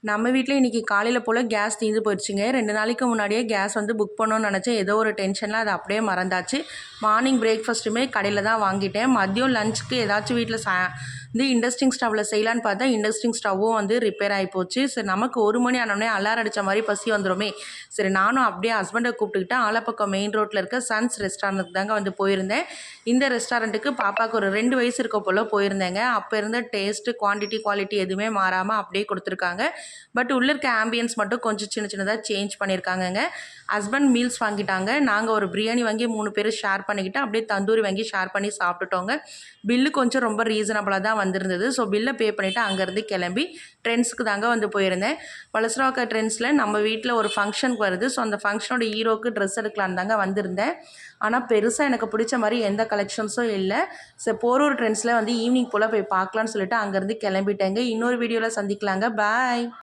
நம்ம வீட்ல இன்னைக்கு காலையில போல கேஸ் தீர்ந்து போயிடுச்சுங்க. 2 நாளைக்கு முன்னாடியே கேஸ் புக் பண்ணணும்னு நெனச்சேன். ஏதோ ஒரு டென்ஷன்ல அத அப்படியே மறந்தாச்சு. மார்னிங் பிரேக்ஃபாஸ்ட்டுமே கடையில தான் வாங்கிட்டேன். மதியம் லஞ்சுக்கு ஏதாச்சும் வீட்ல இண்டக்ஷன் ஸ்டவ்ல செய்யலான்னு பார்த்தா, இண்டக்ஷன் ஸ்டவ்வும் ரிப்பேர் ஆயி போச்சு. சரி நமக்கு 1 மணி ஆனோனே அலாரம் அடிச்ச மாரி பசி வந்துருமே! சரி நானும் அப்படியே ஹஸ்பண்ட கூப்பிட்டுக்கிட்டு ஆலப்பக்கம் மெயின் ரோட்ல இருக்க சன்ஸ் ரெஸ்டாரண்ட்டுக்கு தாங்க போயிருந்தேன். இந்த ரெஸ்டாரண்ட்டுக்கு பாப்பாவுக்கு ஒரு 2 வயசு இருக்க போல போயிருந்தேங்க. அப்ப இருந்த டேஸ்ட்டு, குவாலிட்டி எதுவுமே மாறாம அப்படியே குடுத்துருக்காங்க. பட் உள்ள இருக்க ஆம்பியன்ஸ் மட்டும் கொஞ்சம் சின்ன சின்னதா சேஞ்ச் பண்ணியிருக்காங்கங்க. ஹஸ்பண்ட் மீல்ஸ் வாங்கிட்டாங்க. நாங்க ஒரு பிரியாணி வாங்கி 3 பேரும் ஷேர் பண்ணிக்கிட்டு, அப்படியே தந்தூரி வாங்கி ஷேர் பண்ணி சாப்பிட்டுட்டோங்க. பில்லு கொஞ்சம் ரொம்ப ரீசனபிளா தான் வந்திருந்தது. ஸோ பில்ல பே பண்ணிவிட்டு அங்கேருந்து கிளம்பி ட்ரெண்ட்ஸ்க்கு தாங்க போயிருந்தேன். வலசராக்க ட்ரெண்ட்ஸில் நம்ம வீட்டில் ஒரு ஃபங்க்ஷனுக்கு வருது. ஸோ அந்த ஃபங்க்ஷனோட ஹீரோக்கு ட்ரெஸ் எடுக்கலான்னு தாங்க வந்திருந்தேன். ஆனால் பெருசாக எனக்கு பிடிச்ச மாதிரி எந்த கலெக்ஷன்ஸும் இல்லை. ஸோ போரூர் ட்ரெண்ட்ஸில் ஈவினிங் போல் போய் பார்க்கலான்னு சொல்லிட்டு அங்கேருந்து கிளம்பிட்டேங்க. இன்னொரு வீடியோவில் சந்திக்கலாங்க. பாய்.